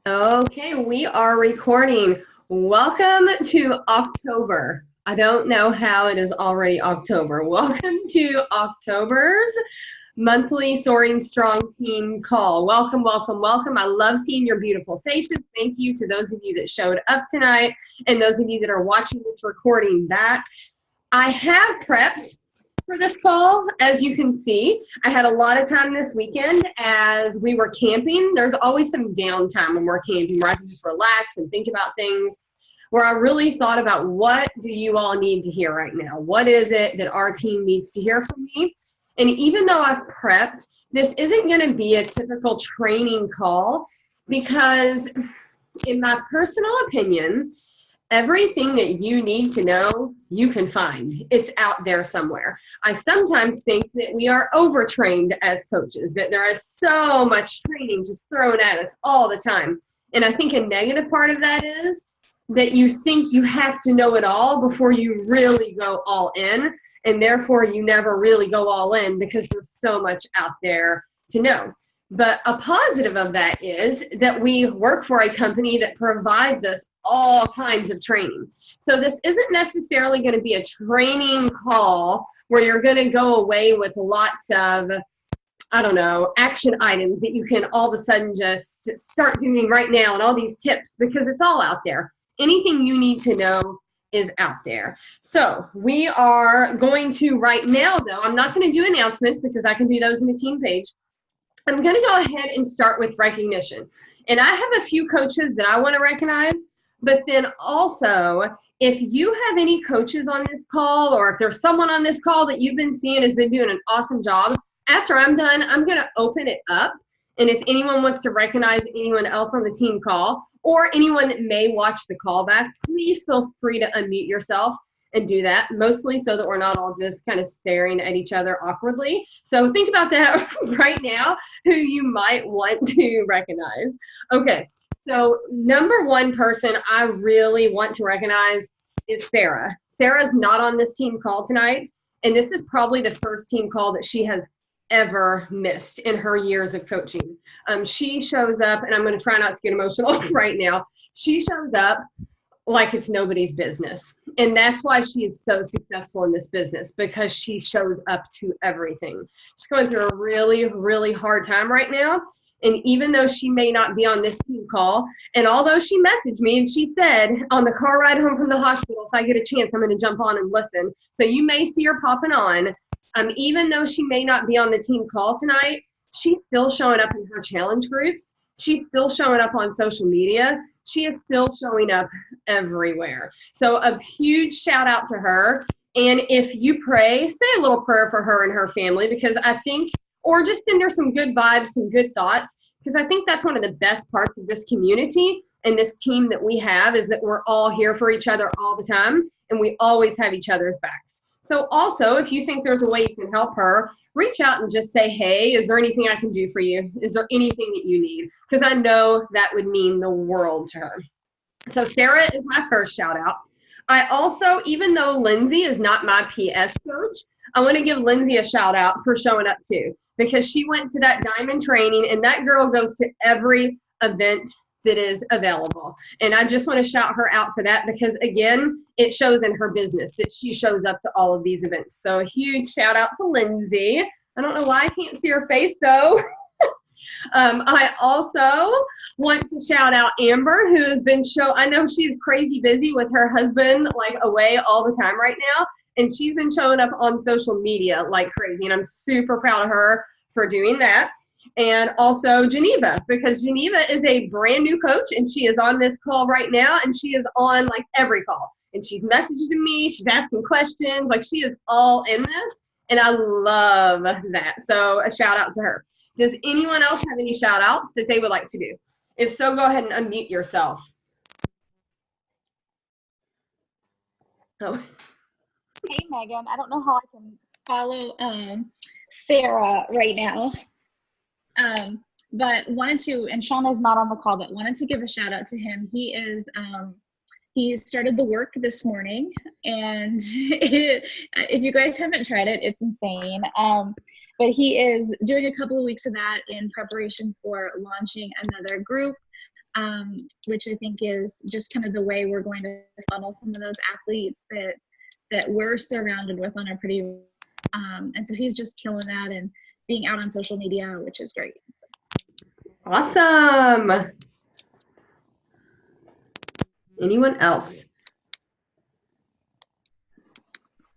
Okay, we are recording. Welcome to October. I don't know how it is already October. Welcome to October's monthly Soaring Strong Team call. Welcome, welcome, welcome. I love seeing your beautiful faces. Thank you to those of you that showed up tonight and those of you that are watching this recording back. I have prepped for this call. As you can see, I had a lot of time this weekend as we were camping. There's always some downtime when we're camping where I can just relax and think about things, where I really thought about what do you all need to hear right now? What is it that our team needs to hear from me? And even though I've prepped, this isn't going to be a typical training call because, in my personal opinion, everything that you need to know, you can find. It's out there somewhere. I sometimes think that we are overtrained as coaches, that there is so much training just thrown at us all the time. And I think a negative part of that is that you think you have to know it all before you really go all in. And therefore, you never really go all in because there's so much out there to know. But a positive of that is that we work for a company that provides us all kinds of training. So this isn't necessarily going to be a training call where you're going to go away with lots of, I don't know, action items that you can all of a sudden just start doing right now and all these tips, because it's all out there. Anything you need to know is out there. So we are going to right now, though, I'm not going to do announcements because I can do those in the team page. I'm going to go ahead and start with recognition. And I have a few coaches that I want to recognize, but then also, if you have any coaches on this call, or if there's someone on this call that you've been seeing has been doing an awesome job, after I'm done, I'm going to open it up. And if anyone wants to recognize anyone else on the team call, or anyone that may watch the call back, please feel free to unmute yourself and do that, mostly so that we're not all just kind of staring at each other awkwardly. So think about that right now, who you might want to recognize. Okay, so number one person I really want to recognize is Sarah. Sarah's not on this team call tonight, and this is probably the first team call that she has ever missed in her years of coaching. She shows up, and I'm going to try not to get emotional right now. She shows up like it's nobody's business. And that's why she is so successful in this business, because she shows up to everything. She's going through a really, really hard time right now. And even though she may not be on this team call, and although she messaged me and she said on the car ride home from the hospital, if I get a chance, I'm going to jump on and listen. So you may see her popping on. Even though she may not be on the team call tonight, she's still showing up in her challenge groups. She's still showing up on social media. She is still showing up everywhere. So a huge shout out to her. And if you pray, say a little prayer for her and her family, because I think, or just send her some good vibes, some good thoughts, because I think that's one of the best parts of this community and this team that we have, is that we're all here for each other all the time, and we always have each other's backs. So also, if you think there's a way you can help her, reach out and just say, hey, is there anything I can do for you? Is there anything that you need? Because I know that would mean the world to her. So Sarah is my first shout out. I also, even though Lindsay is not my PS coach, I want to give Lindsay a shout out for showing up too, because she went to that diamond training, and that girl goes to every event that is available. And I just want to shout her out for that, because again, it shows in her business that she shows up to all of these events. So a huge shout out to Lindsay. I don't know why I can't see her face though. I also want to shout out Amber, who has been I know she's crazy busy with her husband, like away all the time right now. And she's been showing up on social media like crazy. And I'm super proud of her for doing that. And also Geneva, because Geneva is a brand new coach, and she is on this call right now, and she is on like every call. And she's messaging me, she's asking questions, like she is all in this. And I love that. So a shout out to her. Does anyone else have any shout outs that they would like to do? If so, go ahead and unmute yourself. Oh. Hey, Megan. I don't know how I can follow Sarah right now. But wanted to, and Sean is not on the call, but wanted to give a shout out to him. He started the work this morning, and if you guys haven't tried it, it's insane. But he is doing a couple of weeks of that in preparation for launching another group. which I think is just kind of the way we're going to funnel some of those athletes that we're surrounded with on our pretty. And so he's just killing that and being out on social media, which is great. Awesome. Anyone else?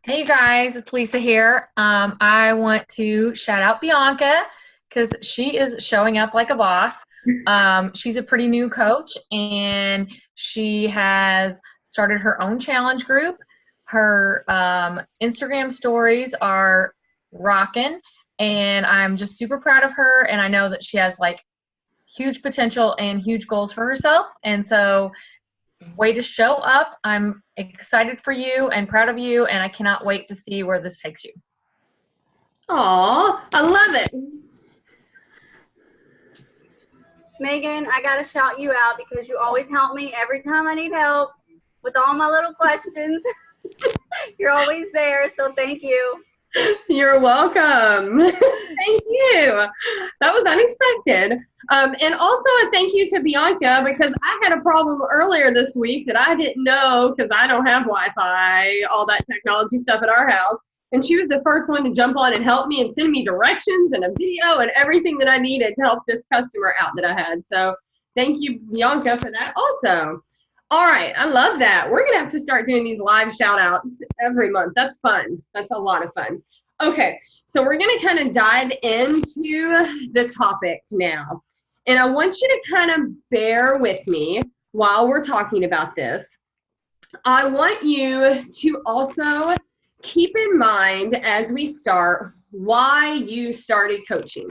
Hey guys, it's Lisa here. I want to shout out Bianca because she is showing up like a boss. She's a pretty new coach and she has started her own challenge group. Her Instagram stories are rocking and I'm just super proud of her, and I know that she has like huge potential and huge goals for herself, and so way to show up. I'm excited for you and proud of you, and I cannot wait to see where this takes you. Aw, I love it. Megan, I got to shout you out because you always help me every time I need help with all my little questions. You're always there, so thank you. You're welcome. Thank you. That was unexpected. And also a thank you to Bianca, because I had a problem earlier this week that I didn't know because I don't have Wi-Fi, all that technology stuff at our house. And she was the first one to jump on and help me and send me directions and a video and everything that I needed to help this customer out that I had. So thank you, Bianca, for that also. All right, I love that. We're gonna have to start doing these live shout outs every month. That's fun. That's a lot of fun. Okay, so we're gonna kind of dive into the topic now. And I want you to kind of bear with me while we're talking about this. I want you to also keep in mind as we start why you started coaching.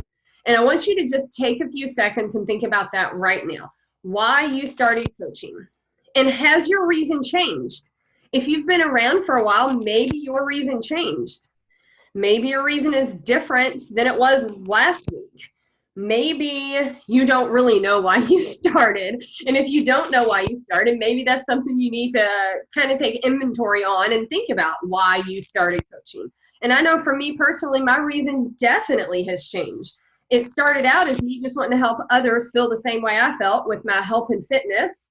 And I want you to just take a few seconds and think about that right now. Why you started coaching. And has your reason changed? If you've been around for a while, maybe your reason changed. Maybe your reason is different than it was last week. Maybe you don't really know why you started. And if you don't know why you started, maybe that's something you need to kind of take inventory on and think about why you started coaching. And I know for me personally, my reason definitely has changed. It started out as me just wanting to help others feel the same way I felt with my health and fitness.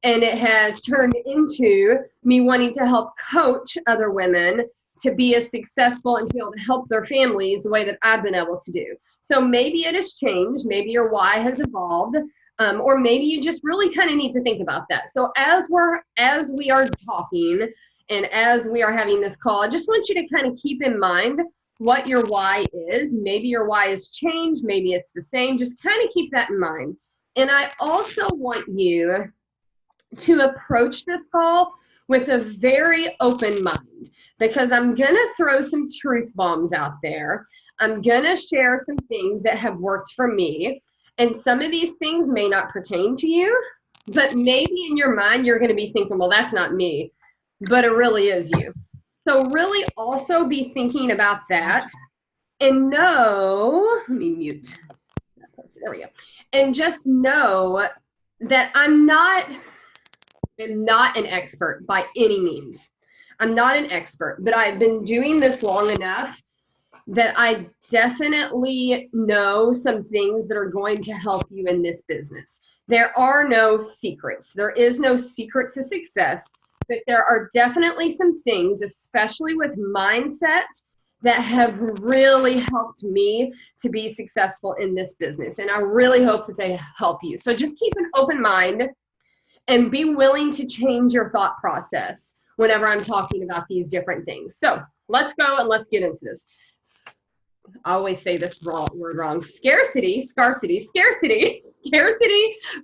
And it has turned into me wanting to help coach other women to be as successful and to be able to help their families the way that I've been able to do. So maybe it has changed, maybe your why has evolved, or maybe you just really kind of need to think about that. So as we are talking and as we are having this call, I just want you to kind of keep in mind what your why is. Maybe your why has changed, maybe it's the same, just kind of keep that in mind. And I also want you to approach this call with a very open mind, because I'm going to throw some truth bombs out there. I'm going to share some things that have worked for me. And some of these things may not pertain to you, but maybe in your mind, you're going to be thinking, well, that's not me, but it really is you. So really also be thinking about that and know, let me mute. There we go. And just know that I'm not an expert by any means. I'm not an expert, but I've been doing this long enough that I definitely know some things that are going to help you in this business. There are no secrets. There is no secret to success, but there are definitely some things, especially with mindset, that have really helped me to be successful in this business. And I really hope that they help you. So just keep an open mind and be willing to change your thought process whenever I'm talking about these different things. So let's go and let's get into this. I always say this word wrong. Scarcity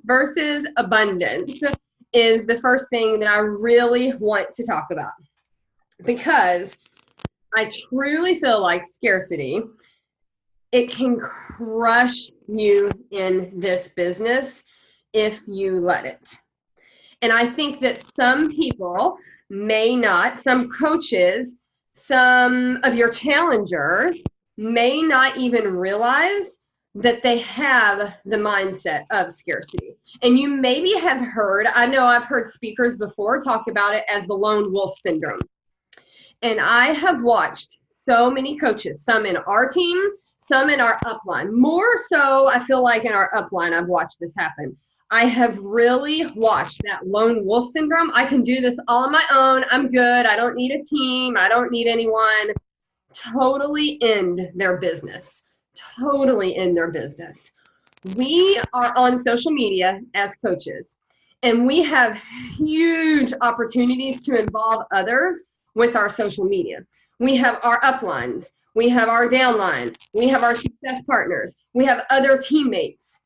versus abundance is the first thing that I really want to talk about, because I truly feel like scarcity, it can crush you in this business if you let it. And I think that some people may not, some coaches, some of your challengers may not even realize that they have the mindset of scarcity. And you maybe have heard, I know I've heard speakers before talk about it as the lone wolf syndrome. And I have watched so many coaches, some in our team, some in our upline. More so, I feel like in our upline, I've watched this happen. I have really watched that lone wolf syndrome. I can do this all on my own. I'm good. I don't need a team. I don't need anyone. Totally end their business. Totally end their business. We are on social media as coaches, and we have huge opportunities to involve others with our social media. We have our uplines. We have our downline. We have our success partners. We have other teammates.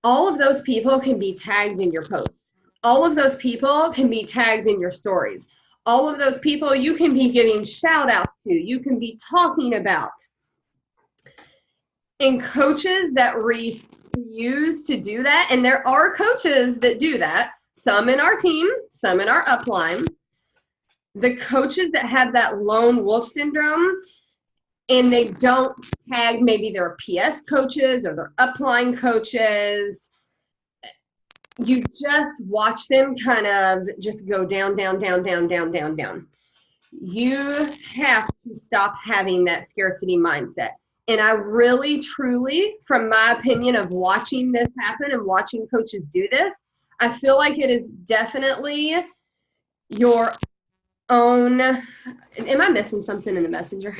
All of those people can be tagged in your posts. All of those people can be tagged in your stories. All of those people you can be giving shout outs to, you can be talking about. And coaches that refuse to do that, and there are coaches that do that, some in our team, some in our upline, the coaches that have that lone wolf syndrome and they don't tag maybe their PS coaches or their upline coaches, you just watch them kind of just go down, down, down, down, down, down, down. You have to stop having that scarcity mindset. And I really, truly, from my opinion of watching this happen and watching coaches do this, I feel like it is definitely your own. Am I missing something in the messenger?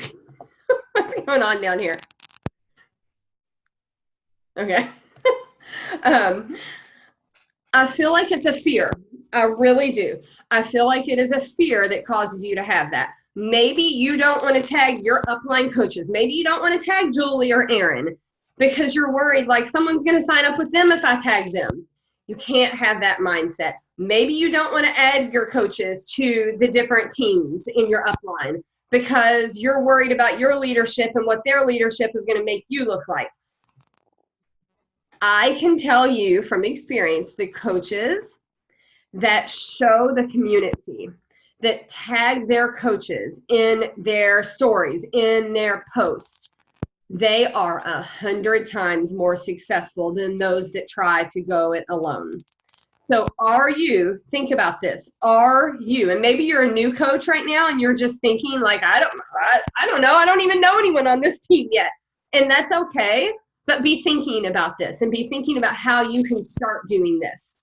What's going on down here? Okay. I feel like it's a fear. I really do. I feel like it is a fear that causes you to have that. Maybe you don't want to tag your upline coaches. Maybe you don't want to tag Julie or Aaron because you're worried like someone's going to sign up with them if I tag them. You can't have that mindset. Maybe you don't want to add your coaches to the different teams in your upline because you're worried about your leadership and what their leadership is going to make you look like. I can tell you from experience, the coaches that show the community, that tag their coaches in their stories, in their posts, they are 100 times more successful than those that try to go it alone. So are you, think about this, are you, and maybe you're a new coach right now and you're just thinking like, I don't know, I don't even know anyone on this team yet. And that's okay, but be thinking about this and be thinking about how you can start doing this.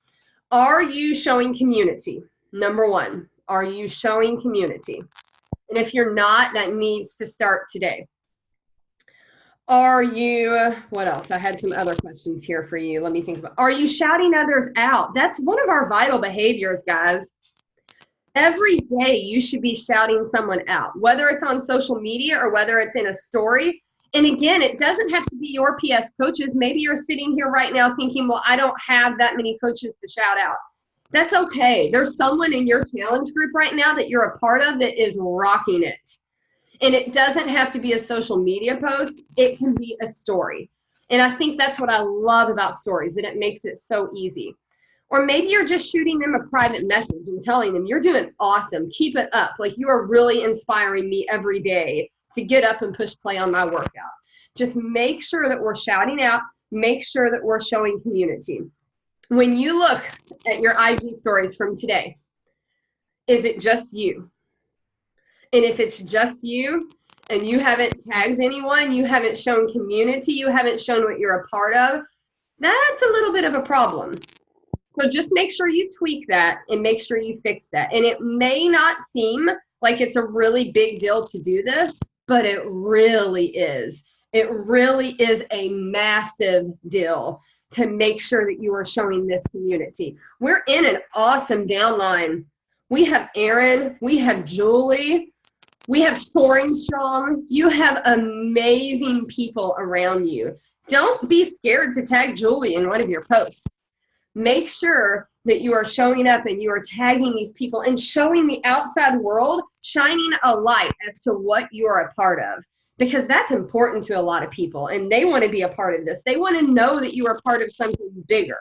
Are you showing community? Number one, are you showing community? And if you're not, that needs to start today. Are you, what else? I had some other questions here for you. Let me think about, are you shouting others out? That's one of our vital behaviors, guys. Every day you should be shouting someone out, whether it's on social media or whether it's in a story. And again, it doesn't have to be your PS coaches. Maybe you're sitting here right now thinking, well, I don't have that many coaches to shout out. That's okay. There's someone in your challenge group right now that you're a part of that is rocking it. And it doesn't have to be a social media post. It can be a story. And I think that's what I love about stories, that it makes it so easy. Or maybe you're just shooting them a private message and telling them, you're doing awesome. Keep it up. Like, you are really inspiring me every day to get up and push play on my workout. Just make sure that we're shouting out. Make sure that we're showing community. When you look at your IG stories from today, is it just you? And if it's just you and you haven't tagged anyone, you haven't shown community, you haven't shown what you're a part of, that's a little bit of a problem. So just make sure you tweak that and make sure you fix that. And it may not seem like it's a really big deal to do this, but it really is. It really is a massive deal to make sure that you are showing this community. We're in an awesome downline. We have Aaron, we have Julie, we have Soaring Strong. You have amazing people around you. Don't be scared to tag Julie in one of your posts. Make sure that you are showing up and you are tagging these people and showing the outside world, shining a light as to what you are a part of. Because that's important to a lot of people and they want to be a part of this. They want to know that you are part of something bigger.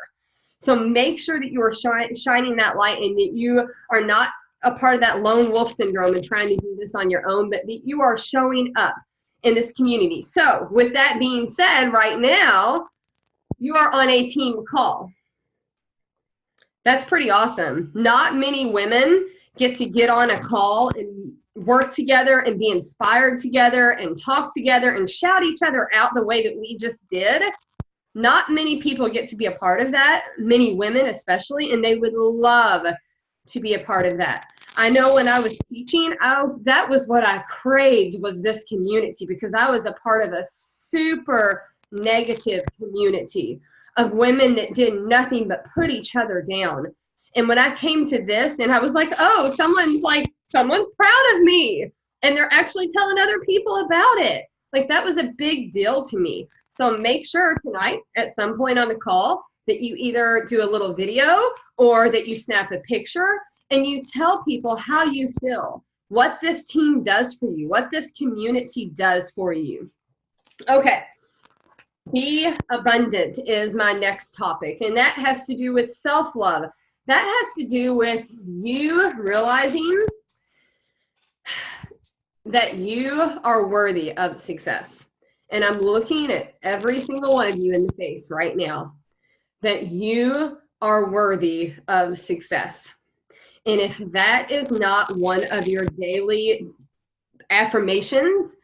So make sure that you are shining that light and that you are not a part of that lone wolf syndrome and trying to do this on your own, but that you are showing up in this community. So with that being said, right now, you are on a team call. That's pretty awesome. Not many women get on a call and work together and be inspired together and talk together and shout each other out the way that we just did. Not many people get to be a part of that, many women especially, and they would love to be a part of that. I know when I was teaching, that was what I craved, was this community, because I was a part of a super negative community of women that did nothing but put each other down. And when I came to this and I was like, oh, someone's proud of me, and they're actually telling other people about it. Like, that was a big deal to me. So make sure tonight at some point on the call that you either do a little video or that you snap a picture and you tell people how you feel, what this team does for you, what this community does for you. Okay, be abundant is my next topic, and that has to do with self-love. That has to do with you realizing that you are worthy of success. And I'm looking at every single one of you in the face right now, that you are worthy of success. And if that is not one of your daily affirmations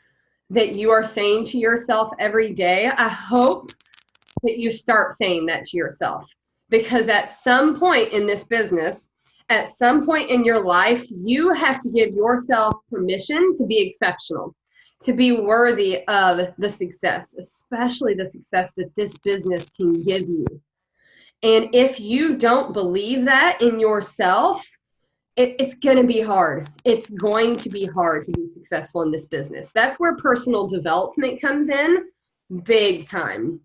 that you are saying to yourself every day, I hope that you start saying that to yourself. Because at some point in this business, at some point in your life, you have to give yourself permission to be exceptional, to be worthy of the success, especially the success that this business can give you. And if you don't believe that in yourself, it's going to be hard. It's going to be hard to be successful in this business. That's where personal development comes in big time.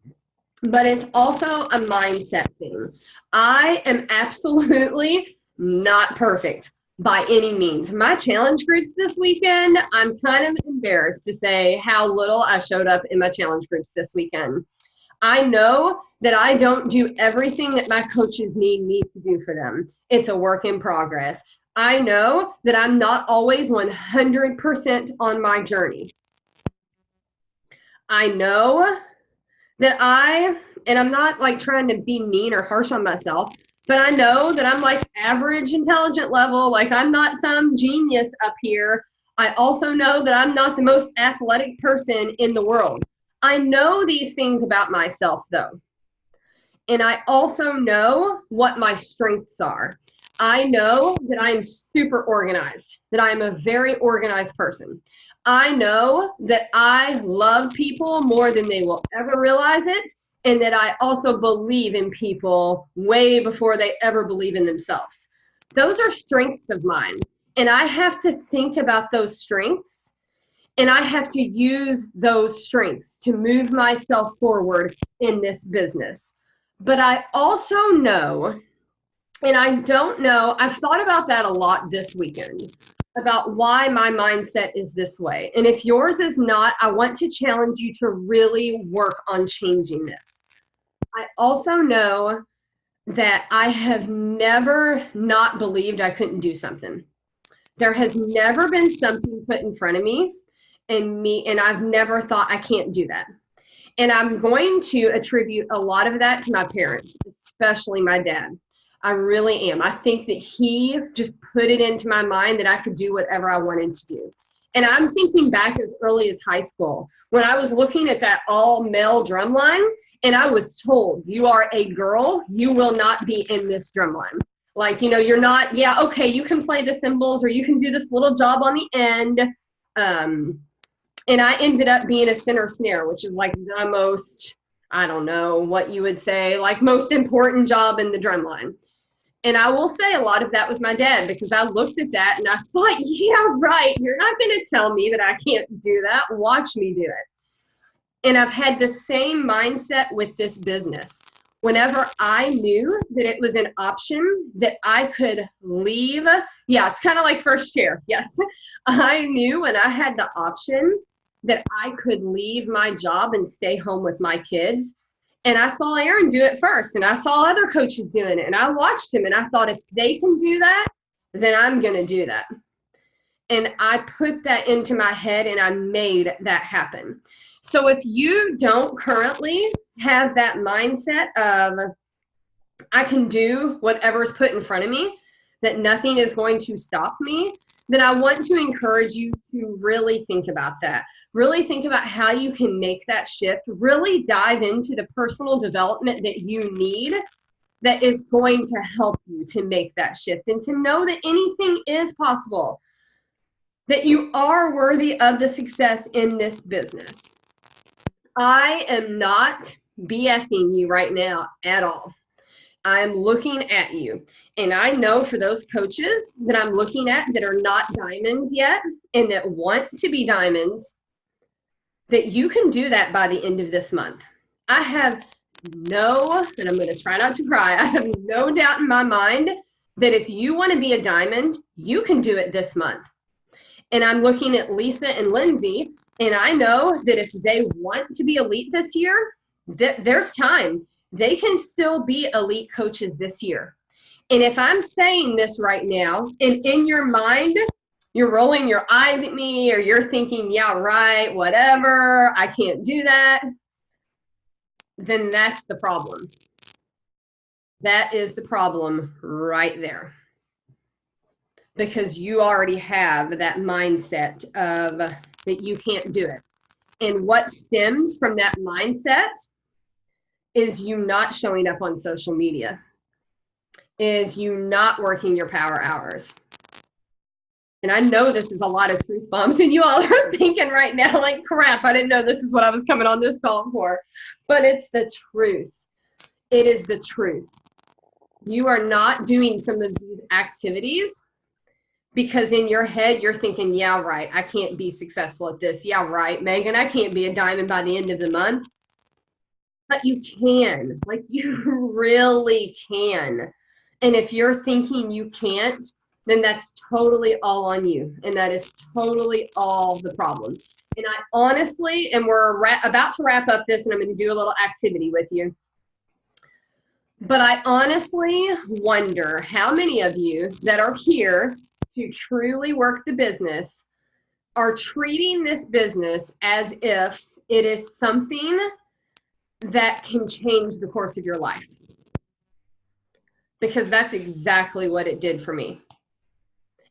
But it's also a mindset thing. I am absolutely not perfect by any means. My challenge groups this weekend, I'm kind of embarrassed to say how little I showed up in my challenge groups this weekend. I know that I don't do everything that my coaches need me to do for them. It's a work in progress. I know that I'm not always 100% on my journey. I know that and I'm not like trying to be mean or harsh on myself, but I know that I'm like average intelligent level. Like, I'm not some genius up here. I also know that I'm not the most athletic person in the world. I know these things about myself though. And I also know what my strengths are. I know that I'm super organized, that I'm a very organized person. I know that I love people more than they will ever realize it, and that I also believe in people way before they ever believe in themselves. Those are strengths of mine, and I have to think about those strengths, and I have to use those strengths to move myself forward in this business. But I also know, and I don't know, I've thought about that a lot this weekend, about why my mindset is this way. And if yours is not, I want to challenge you to really work on changing this. I also know that I have never not believed I couldn't do something. There has never been something put in front of me and I've never thought I can't do that. And I'm going to attribute a lot of that to my parents, especially my dad. I really am. I think that he just put it into my mind that I could do whatever I wanted to do. And I'm thinking back as early as high school when I was looking at that all-male drum line and I was told, you are a girl, you will not be in this drum line. Like, you know, you're not, yeah, okay, you can play the cymbals or you can do this little job on the end. And I ended up being a center snare, which is like the most, I don't know what you would say, like most important job in the drum line. And I will say a lot of that was my dad, because I looked at that and I thought, yeah, right, you're not going to tell me that I can't do that. Watch me do it. And I've had the same mindset with this business. Whenever I knew that it was an option that I could leave, yeah, it's kind of like first chair, yes. I knew when I had the option that I could leave my job and stay home with my kids. And I saw Aaron do it first, and I saw other coaches doing it, and I watched him, and I thought, if they can do that, then I'm going to do that. And I put that into my head, and I made that happen. So if you don't currently have that mindset of, I can do whatever's put in front of me, that nothing is going to stop me, then I want to encourage you to really think about that. Really think about how you can make that shift. Really dive into the personal development that you need that is going to help you to make that shift and to know that anything is possible, that you are worthy of the success in this business. I am not BSing you right now at all. I'm looking at you, and I know for those coaches that I'm looking at that are not diamonds yet and that want to be diamonds, that you can do that by the end of this month. I have no, and I'm going to try not to cry, I have no doubt in my mind that if you want to be a diamond, you can do it this month. And I'm looking at Lisa and Lindsay, and I know that if they want to be elite this year, there's time. They can still be elite coaches this year. And if I'm saying this right now, and in your mind, you're rolling your eyes at me, or you're thinking, yeah, right, whatever, I can't do that, then that's the problem. That is the problem right there. Because you already have that mindset of that you can't do it. And what stems from that mindset is you not showing up on social media, is you not working your power hours. And I know this is a lot of truth bombs, and you all are thinking right now, like, crap, I didn't know this is what I was coming on this call for. But it's the truth. It is the truth. You are not doing some of these activities because in your head, you're thinking, yeah, right, I can't be successful at this. Yeah, right, Megan, I can't be a diamond by the end of the month. But you can, like, you really can. And if you're thinking you can't, then that's totally all on you. And that is totally all the problem. And I honestly, and we're about to wrap up this, and I'm going to do a little activity with you. But I honestly wonder how many of you that are here to truly work the business are treating this business as if it is something that can change the course of your life. Because that's exactly what it did for me.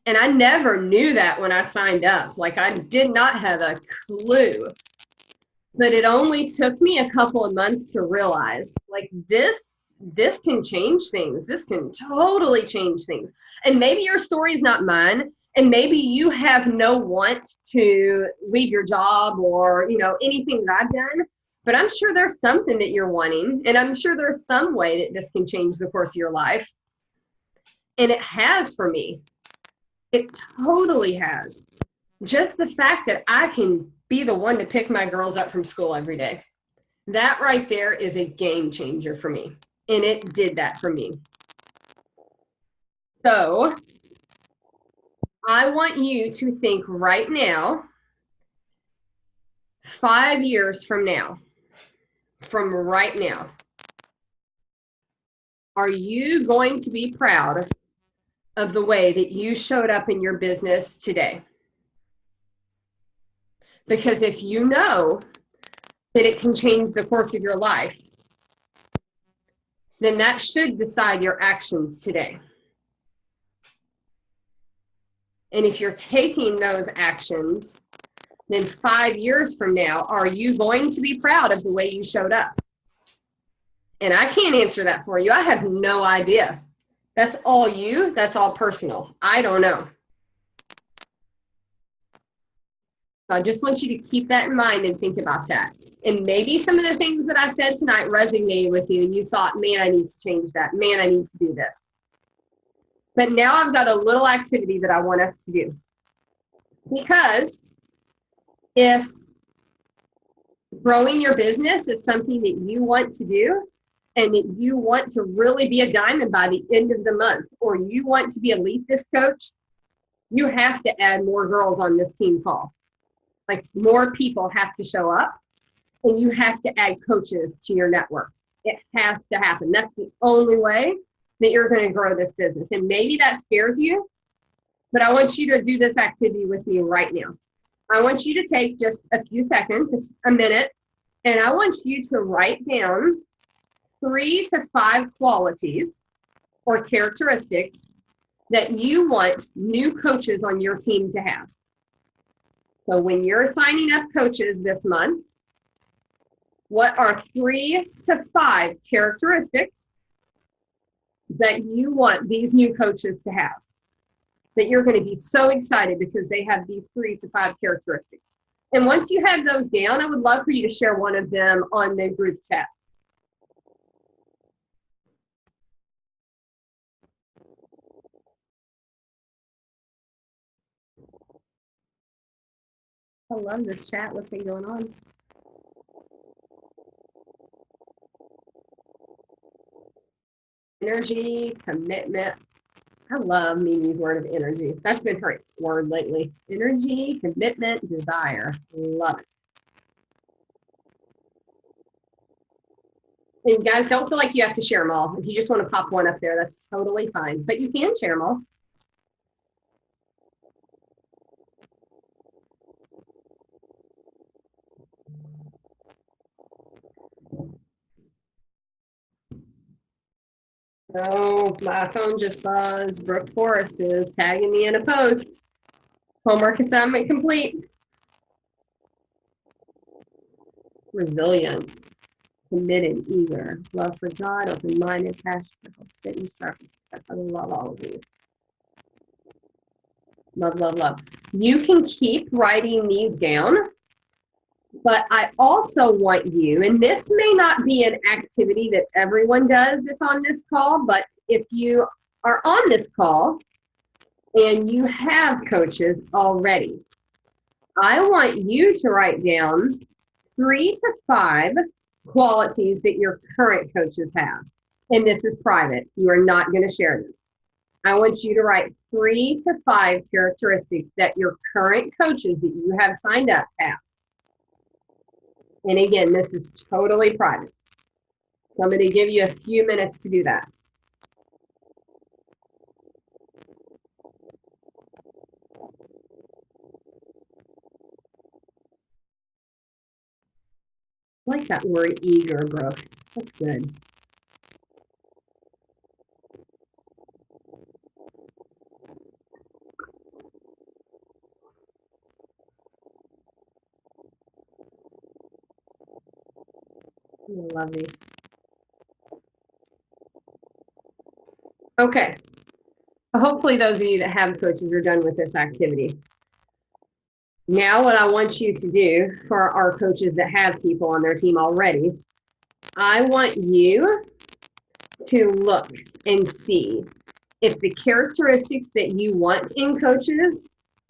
And I never knew that when I signed up. Like, I did not have a clue. But it only took me a couple of months to realize, like, this can change things. This can totally change things. And maybe your story is not mine. And maybe you have no want to leave your job or, you know, anything that I've done. But I'm sure there's something that you're wanting. And I'm sure there's some way that this can change the course of your life. And it has for me. It totally has. Just the fact that I can be the one to pick my girls up from school every day. That right there is a game changer for me. And it did that for me. So I want you to think right now, 5 years from now, from right now, are you going to be proud of the way that you showed up in your business today? Because if you know that it can change the course of your life, then that should decide your actions today. And if you're taking those actions, then 5 years from now, are you going to be proud of the way you showed up? And I can't answer that for you. I have no idea. That's all you. That's all personal. I don't know. So I just want you to keep that in mind and think about that. And maybe some of the things that I said tonight resonated with you and you thought, man, I need to change that. Man, I need to do this. But now I've got a little activity that I want us to do. Because if growing your business is something that you want to do and that you want to really be a diamond by the end of the month, or you want to be a lead this coach, you have to add more girls on this team call. Like, more people have to show up, and you have to add coaches to your network. It has to happen. That's the only way that you're going to grow this business. And maybe that scares you, but I want you to do this activity with me right now. I want you to take just a few seconds, a minute, and I want you to write down 3 to 5 qualities or characteristics that you want new coaches on your team to have. So when you're signing up coaches this month, what are 3 to 5 characteristics that you want these new coaches to have? That you're going to be so excited because they have these 3 to 5 characteristics. And once you have those down, I would love for you to share one of them on the group chat. I love this chat. What's been going on? Energy, commitment. I love Mimi's word of energy. That's been her word lately. Energy, commitment, desire. Love it. And guys, don't feel like you have to share them all. If you just want to pop one up there, that's totally fine. But you can share them all. Oh, my phone just buzzed. Brooke Forrest is tagging me in a post. Homework assignment complete. Resilient, committed, eager, love for God, open-minded, passionate, fitness, purpose. I love all of these. Love, love, love. You can keep writing these down, but I also want you, and this may not be an activity that everyone does that's on this call, but if you are on this call and you have coaches already, I want you to write down 3 to 5 qualities that your current coaches have. And this is private. You are not going to share this. I want you to write 3 to 5 characteristics that your current coaches that you have signed up have. And again, this is totally private. So I'm going to give you a few minutes to do that. I like that word eager, Brooke. That's good. I love these. Okay. Hopefully those of you that have coaches are done with this activity. Now what I want you to do for our coaches that have people on their team already, I want you to look and see if the characteristics that you want in coaches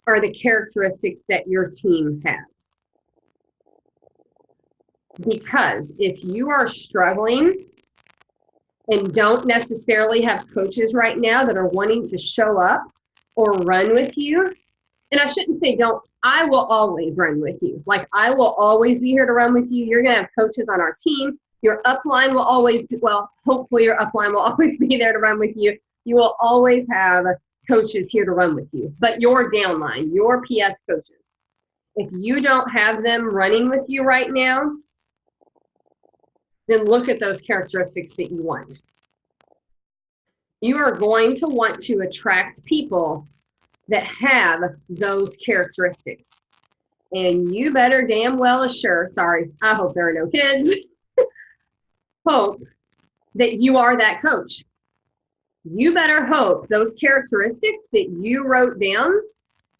are the characteristics that your team has. Because if you are struggling and don't necessarily have coaches right now that are wanting to show up or run with you, and I shouldn't say don't, I will always run with you. Like I will always be here to run with you. You're going to have coaches on our team. Your upline will always be, well, hopefully your upline will always be there to run with you. You will always have coaches here to run with you. But your downline, your PS coaches, if you don't have them running with you right now, then look at those characteristics that you want. You are going to want to attract people that have those characteristics. And you better damn well assure, sorry, I hope there are no kids, hope that you are that coach. You better hope those characteristics that you wrote down,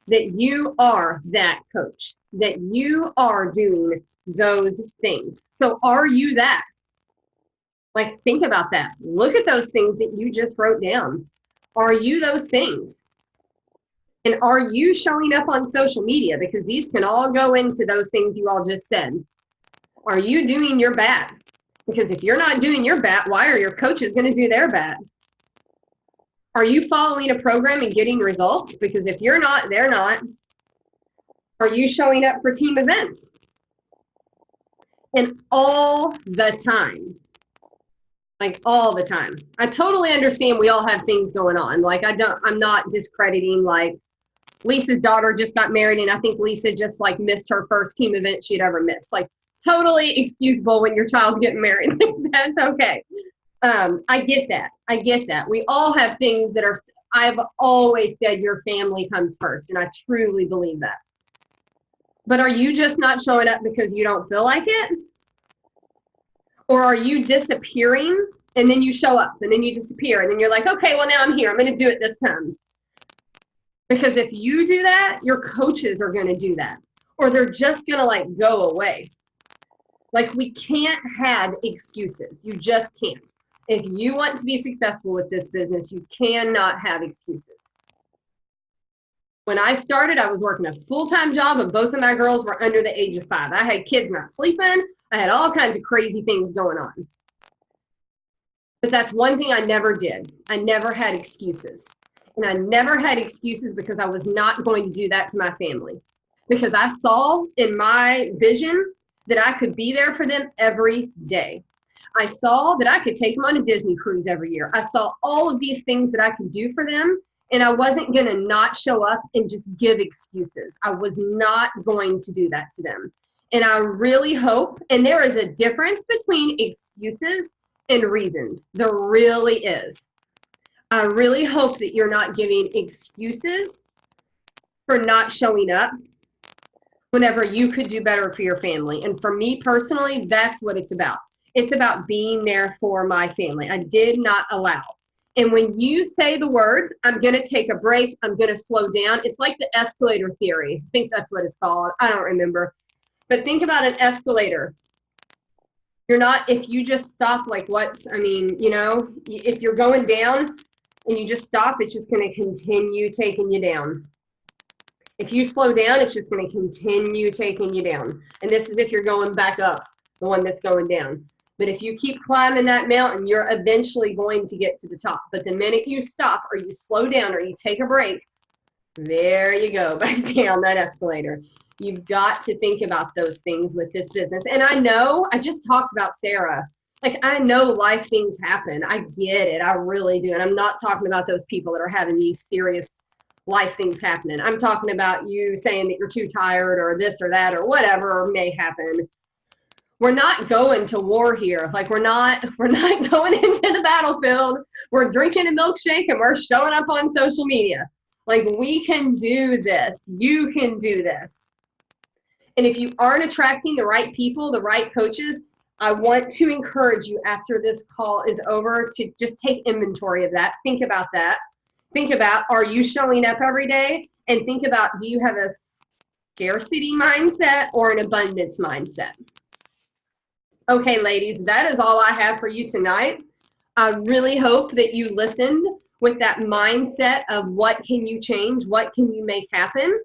that you are that coach, that you are doing those things. So are you that? Like, think about that. Look at those things that you just wrote down. Are you those things? And are you showing up on social media? Because these can all go into those things you all just said. Are you doing your bat? Because if you're not doing your bat, why are your coaches going to do their bat? Are you following a program and getting results? Because if you're not, they're not. Are you showing up for team events? And all the time. Like all the time. I totally understand we all have things going on. Like I'm not discrediting, like Lisa's daughter just got married and I think Lisa just like missed her first team event she'd ever missed. Like totally excusable when your child's getting married. That's okay. I get that. I get that. We all have things that are, I've always said your family comes first, and I truly believe that. But are you just not showing up because you don't feel like it? Or are you disappearing and then you show up and then you disappear and then you're like, okay, well now I'm here. I'm going to do it this time. Because if you do that, your coaches are going to do that. Or they're just going to like go away. Like we can't have excuses. You just can't. If you want to be successful with this business, you cannot have excuses. When I started, I was working a full-time job and both of my girls were under the age of 5. I had kids not sleeping. I had all kinds of crazy things going on. But that's one thing I never did. I never had excuses. And I never had excuses because I was not going to do that to my family. Because I saw in my vision that I could be there for them every day. I saw that I could take them on a Disney cruise every year. I saw all of these things that I could do for them. And I wasn't going to not show up and just give excuses. I was not going to do that to them. And I really hope, and there is a difference between excuses and reasons. There really is. I really hope that you're not giving excuses for not showing up whenever you could do better for your family. And for me personally, that's what it's about. It's about being there for my family. I did not allow. And when you say the words, I'm going to take a break, I'm going to slow down, it's like the escalator theory. I think that's what it's called. I don't remember. But think about an escalator. You're not, if you just stop, like what's, I mean, you know, if you're going down and you just stop, it's just going to continue taking you down. If you slow down, it's just going to continue taking you down. And this is if you're going back up, the one that's going down. But if you keep climbing that mountain, you're eventually going to get to the top. But the minute you stop or you slow down or you take a break, there you go, back down that escalator. You've got to think about those things with this business. And I know, I just talked about Sarah. Like, I know life things happen. I get it. I really do. And I'm not talking about those people that are having these serious life things happening. I'm talking about you saying that you're too tired or this or that or whatever may happen. We're not going to war here. Like we're not going into the battlefield. We're drinking a milkshake and we're showing up on social media. Like we can do this. You can do this. And if you aren't attracting the right people, the right coaches, I want to encourage you after this call is over to just take inventory of that. Think about that. Think about, are you showing up every day? And think about, do you have a scarcity mindset or an abundance mindset? Okay, ladies, that is all I have for you tonight. I really hope that you listened with that mindset of what can you change, what can you make happen.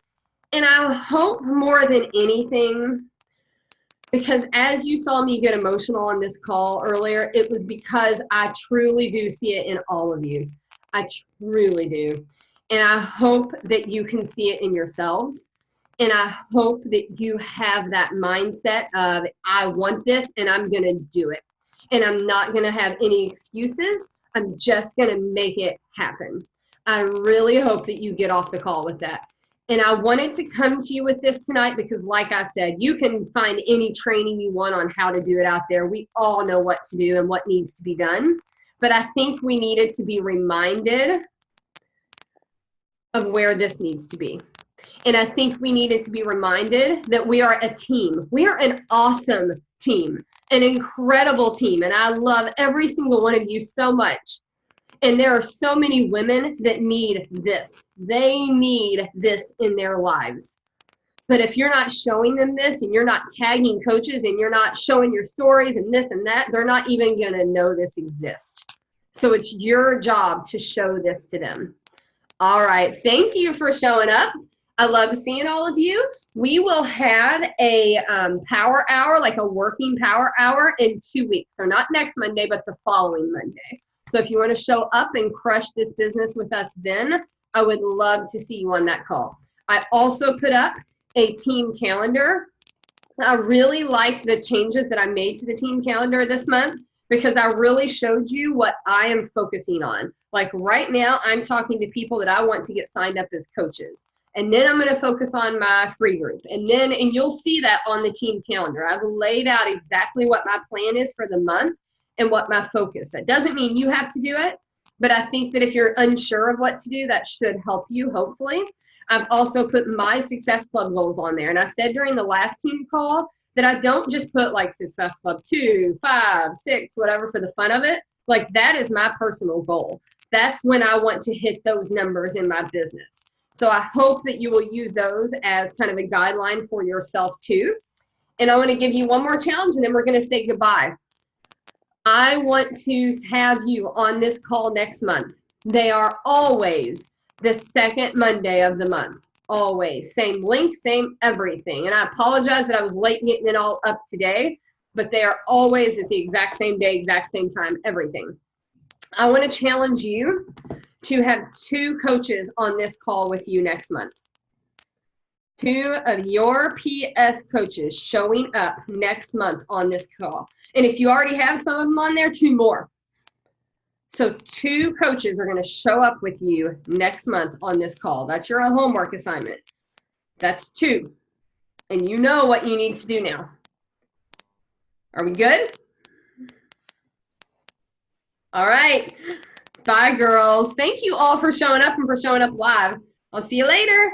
And I hope more than anything, because as you saw me get emotional on this call earlier, it was because I truly do see it in all of you. I truly do. And I hope that you can see it in yourselves. And I hope that you have that mindset of, I want this and I'm going to do it. And I'm not going to have any excuses. I'm just going to make it happen. I really hope that you get off the call with that. And I wanted to come to you with this tonight because, like I said, you can find any training you want on how to do it out there. We all know what to do and what needs to be done. But I think we needed to be reminded of where this needs to be. And I think we needed to be reminded that we are a team. We are an awesome team, an incredible team. And I love every single one of you so much. And there are so many women that need this. They need this in their lives. But if you're not showing them this and you're not tagging coaches and you're not showing your stories and this and that, they're not even going to know this exists. So it's your job to show this to them. All right. Thank you for showing up. I love seeing all of you. We will have a power hour, like a working power hour in 2 weeks. So not next Monday, but the following Monday. So if you want to show up and crush this business with us then, I would love to see you on that call. I also put up a team calendar. I really like the changes that I made to the team calendar this month because I really showed you what I am focusing on. Like right now, I'm talking to people that I want to get signed up as coaches. And then I'm going to focus on my free group. And you'll see that on the team calendar. I've laid out exactly what my plan is for the month. and what my focus. That doesn't mean you have to do it, but I think that if you're unsure of what to do, that should help you, hopefully. I've also put my Success Club goals on there. And I said during the last team call that I don't just put like Success Club 2, 5, 6, whatever for the fun of it. Like that is my personal goal. That's when I want to hit those numbers in my business. So I hope that you will use those as kind of a guideline for yourself too. And I want to give you one more challenge and then we're going to say goodbye. I want to have you on this call next month. They are always the second Monday of the month. Always. Same link, same everything. And I apologize that I was late getting it all up today, but they are always at the exact same day, exact same time, everything. I want to challenge you to have 2 coaches on this call with you next month. 2 of your PS coaches showing up next month on this call. And if you already have some of them on there, 2 more. So 2 coaches are going to show up with you next month on this call. That's your homework assignment. That's 2. And you know what you need to do now. Are we good? All right. Bye, girls. Thank you all for showing up and for showing up live. I'll see you later.